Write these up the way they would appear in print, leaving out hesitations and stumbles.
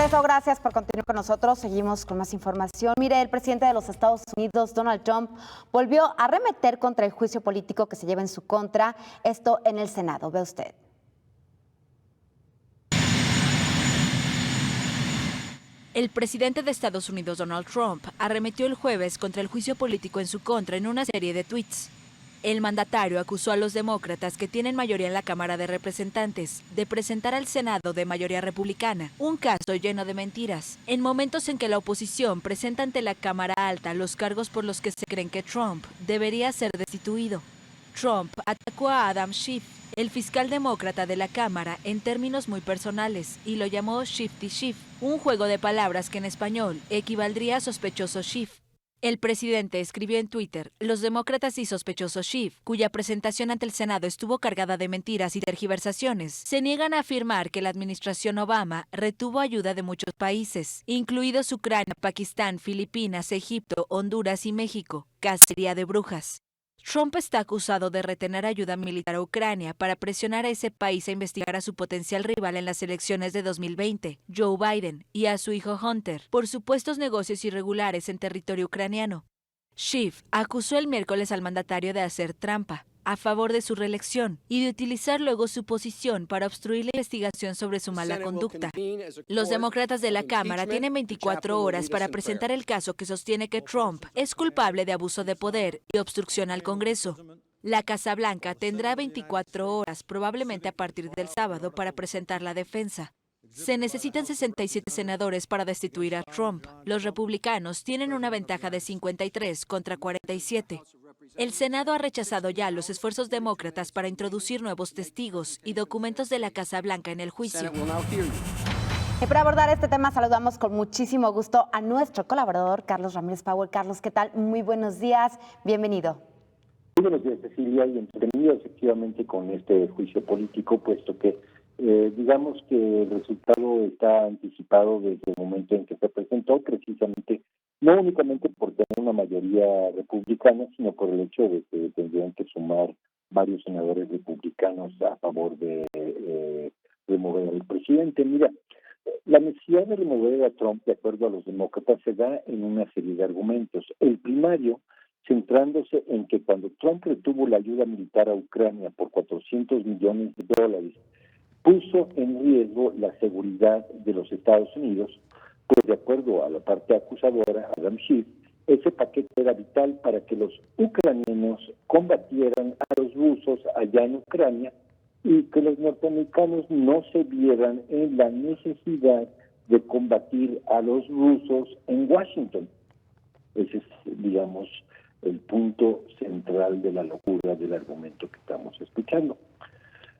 regreso, gracias por continuar con nosotros. Seguimos con más información. Mire, el presidente de los Estados Unidos, Donald Trump, volvió a arremeter contra el juicio político que se lleva en su contra, esto en el Senado. Ve usted. El presidente de Estados Unidos, Donald Trump, arremetió el jueves contra el juicio político en su contra en una serie de tweets. El mandatario acusó a los demócratas, que tienen mayoría en la Cámara de Representantes, de presentar al Senado de mayoría republicana un caso lleno de mentiras, en momentos en que la oposición presenta ante la Cámara Alta los cargos por los que se creen que Trump debería ser destituido. Trump atacó a Adam Schiff, el fiscal demócrata de la Cámara, en términos muy personales, y lo llamó Shifty Schiff, un juego de palabras que en español equivaldría a sospechoso Schiff. El presidente escribió en Twitter: los demócratas y sospechoso Schiff, cuya presentación ante el Senado estuvo cargada de mentiras y tergiversaciones, se niegan a afirmar que la administración Obama retuvo ayuda de muchos países, incluidos Ucrania, Pakistán, Filipinas, Egipto, Honduras y México. Cacería de brujas. Trump está acusado de retener ayuda militar a Ucrania para presionar a ese país a investigar a su potencial rival en las elecciones de 2020, Joe Biden, y a su hijo Hunter, por supuestos negocios irregulares en territorio ucraniano. Schiff acusó el miércoles al mandatario de hacer trampa a favor de su reelección y de utilizar luego su posición para obstruir la investigación sobre su mala conducta. Los demócratas de la Cámara tienen 24 horas para presentar el caso que sostiene que Trump es culpable de abuso de poder y obstrucción al Congreso. La Casa Blanca tendrá 24 horas, probablemente a partir del sábado, para presentar la defensa. Se necesitan 67 senadores para destituir a Trump. Los republicanos tienen una ventaja de 53 contra 47. El Senado ha rechazado ya los esfuerzos demócratas para introducir nuevos testigos y documentos de la Casa Blanca en el juicio. Y para abordar este tema saludamos con muchísimo gusto a nuestro colaborador Carlos Ramírez Powell. Carlos, ¿qué tal? Muy buenos días, bienvenido. Muy buenos días, Cecilia, y entretenido efectivamente con este juicio político, puesto que digamos que el resultado está anticipado desde el momento en que se presentó, precisamente no únicamente por tener una mayoría republicana, sino por el hecho de que tendrían que sumar varios senadores republicanos a favor de remover al presidente. Mira, la necesidad de remover a Trump, de acuerdo a los demócratas, se da en una serie de argumentos. El primario, centrándose en que cuando Trump retuvo la ayuda militar a Ucrania por $400 millones, puso en riesgo la seguridad de los Estados Unidos, pues de acuerdo a la parte acusadora, Adam Schiff, ese paquete era vital para que los ucranianos combatieran a los rusos allá en Ucrania y que los norteamericanos no se vieran en la necesidad de combatir a los rusos en Washington. Ese es, digamos, el punto central de la locura del argumento que estamos escuchando.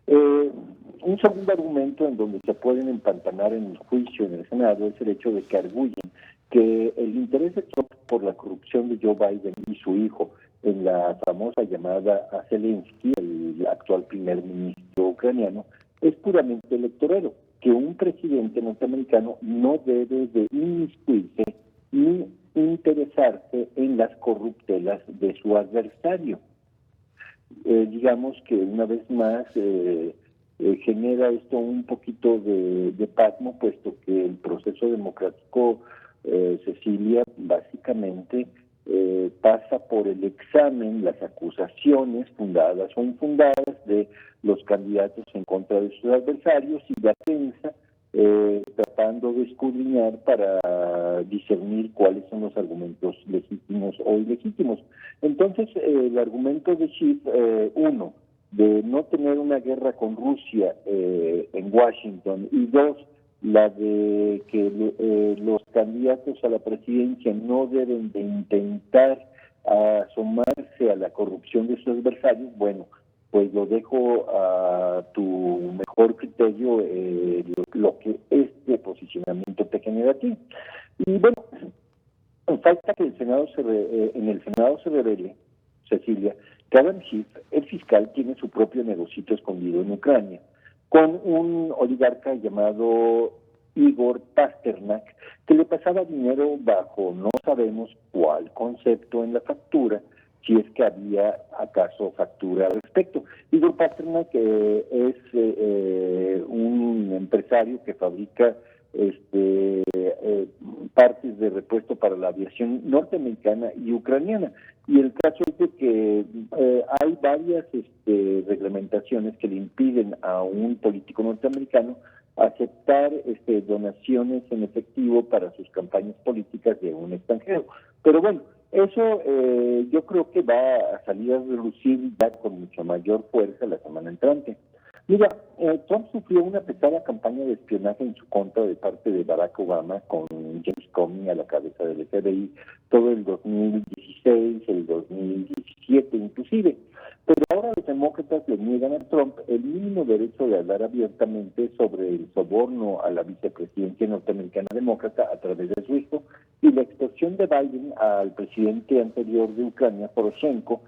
Un segundo argumento en donde se pueden empantanar en el juicio en el Senado es el hecho de que arguyen que el interés de Trump por la corrupción de Joe Biden y su hijo en la famosa llamada a Zelensky, el actual primer ministro ucraniano, es puramente electorero, que un presidente norteamericano no debe de inmiscuirse ni interesarse en las corruptelas de su adversario. Digamos que una vez más genera esto un poquito de pasmo, puesto que el proceso democrático, Cecilia, básicamente pasa por el examen, las acusaciones fundadas o infundadas de los candidatos en contra de sus adversarios y la prensa tratando de escudriñar para discernir cuáles son los argumentos legítimos o ilegítimos. Entonces, el argumento de Schiff, uno, de no tener una guerra con Rusia en Washington, y dos, la de que los candidatos a la presidencia no deben de intentar asomarse a la corrupción de sus adversarios, bueno, pues lo dejo a tu mejor criterio, lo que este posicionamiento te genera a ti. Y bueno, falta que en el Senado se revele, Cecilia, que Adam Schiff, el fiscal, tiene su propio negocito escondido en Ucrania, con un oligarca llamado Igor Pasternak, que le pasaba dinero bajo no sabemos cuál concepto en la factura, si es que había acaso factura al respecto. Igor Pasternak es un empresario que fabrica partes de repuesto para la aviación norteamericana y ucraniana. Y el caso es de que hay varias reglamentaciones que le impiden a un político norteamericano aceptar donaciones en efectivo para sus campañas políticas de un extranjero. Pero bueno, eso yo creo que va a salir a relucir ya con mucha mayor fuerza la semana entrante. Mira, Trump sufrió una pesada campaña de espionaje en su contra de parte de Barack Obama, con James Comey a la cabeza del FBI, todo el 2016, el 2017 inclusive. Pero ahora los demócratas le niegan a Trump el mínimo derecho de hablar abiertamente sobre el soborno a la vicepresidencia norteamericana demócrata a través de su hijo y la extorsión de Biden al presidente anterior de Ucrania, Poroshenko,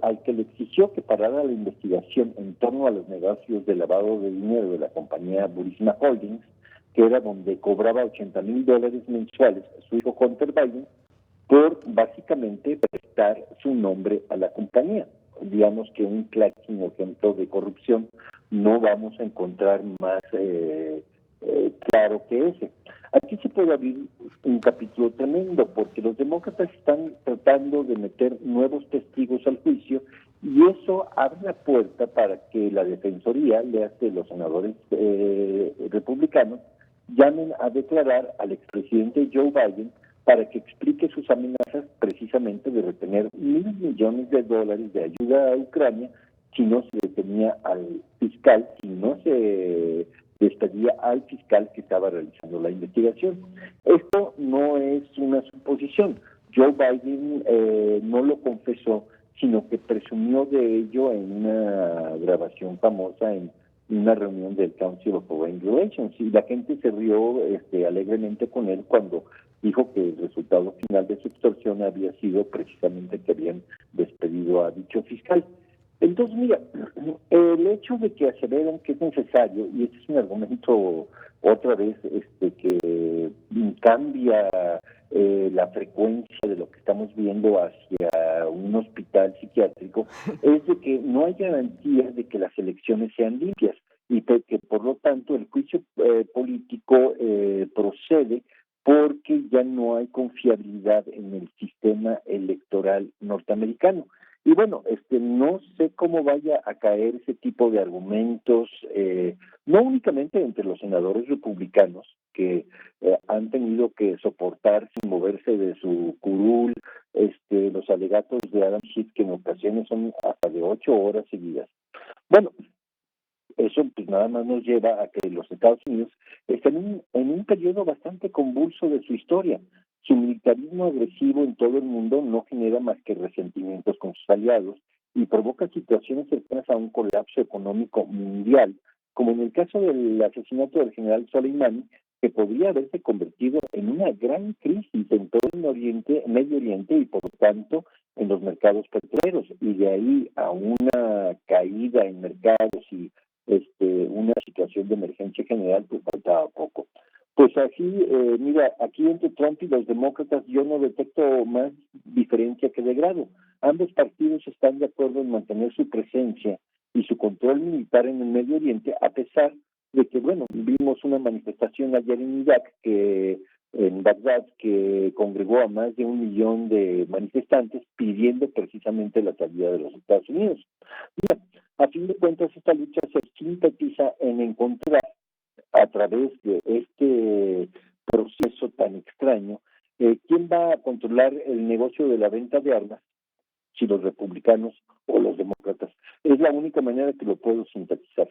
al que le exigió que parara la investigación en torno a los negocios de lavado de dinero de la compañía Burisma Holdings, que era donde cobraba $80,000 mensuales a su hijo Hunter Biden, por básicamente prestar su nombre a la compañía. Digamos que un clásico ejemplo de corrupción no vamos a encontrar más claro que ese. Aquí se puede abrir un capítulo tremendo, porque los demócratas están tratando de meter nuevos testigos al juicio y eso abre la puerta para que la defensoría, le hace los senadores republicanos, llamen a declarar al expresidente Joe Biden para que explique sus amenazas precisamente de retener $1,000 millones de ayuda a Ucrania si no se detenía al fiscal, si no se despedía al fiscal que estaba realizando la investigación. Esto no es una suposición. Joe Biden no lo confesó, sino que presumió de ello en una grabación famosa en una reunión del Council of Foreign Relations, y la gente se rió alegremente con él cuando dijo que el resultado final de su extorsión había sido precisamente que habían despedido a dicho fiscal. Entonces, mira, el hecho de que aseveran que es necesario, y este es un argumento otra vez que cambia la frecuencia de lo que estamos viendo hacia un hospital psiquiátrico, es de que no hay garantía de que las elecciones sean limpias y que por lo tanto el juicio político procede porque ya no hay confiabilidad en el sistema electoral norteamericano. Y bueno, no sé cómo vaya a caer ese tipo de argumentos, no únicamente entre los senadores republicanos, que han tenido que soportar sin moverse de su curul los alegatos de Adam Schiff, que en ocasiones son hasta de 8 horas seguidas. Bueno, eso pues nada más nos lleva a que los Estados Unidos estén en un periodo bastante convulso de su historia. Su militarismo agresivo en todo el mundo no genera más que resentimientos con sus aliados y provoca situaciones cercanas a un colapso económico mundial, como en el caso del asesinato del general Soleimani, que podría haberse convertido en una gran crisis en todo el Medio Oriente y por lo tanto en los mercados petroleros, y de ahí a una caída en mercados y una situación de emergencia general, pues faltaba poco. Pues así, mira, aquí entre Trump y los demócratas yo no detecto más diferencia que degrado. Ambos partidos están de acuerdo en mantener su presencia y su control militar en el Medio Oriente, a pesar de que, bueno, vimos una manifestación ayer en Irak, en Bagdad, que congregó a más de 1 millón de manifestantes pidiendo precisamente la salida de los Estados Unidos. Mira, a fin de cuentas, esta lucha se sintetiza en encontrar, a través de este proceso tan extraño, quién va a controlar el negocio de la venta de armas, si los republicanos o los demócratas. Es la única manera que lo puedo sintetizar.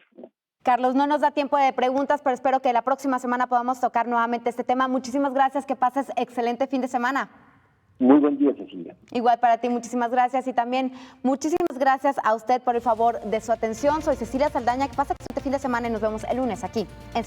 Carlos, no nos da tiempo de preguntas, pero espero que la próxima semana podamos tocar nuevamente este tema. Muchísimas gracias, que pases excelente fin de semana. Muy buen día, Cecilia. Igual para ti, muchísimas gracias, y también muchísimas gracias a usted por el favor de su atención. Soy Cecilia Saldaña, que pase excelente fin de semana y nos vemos el lunes aquí en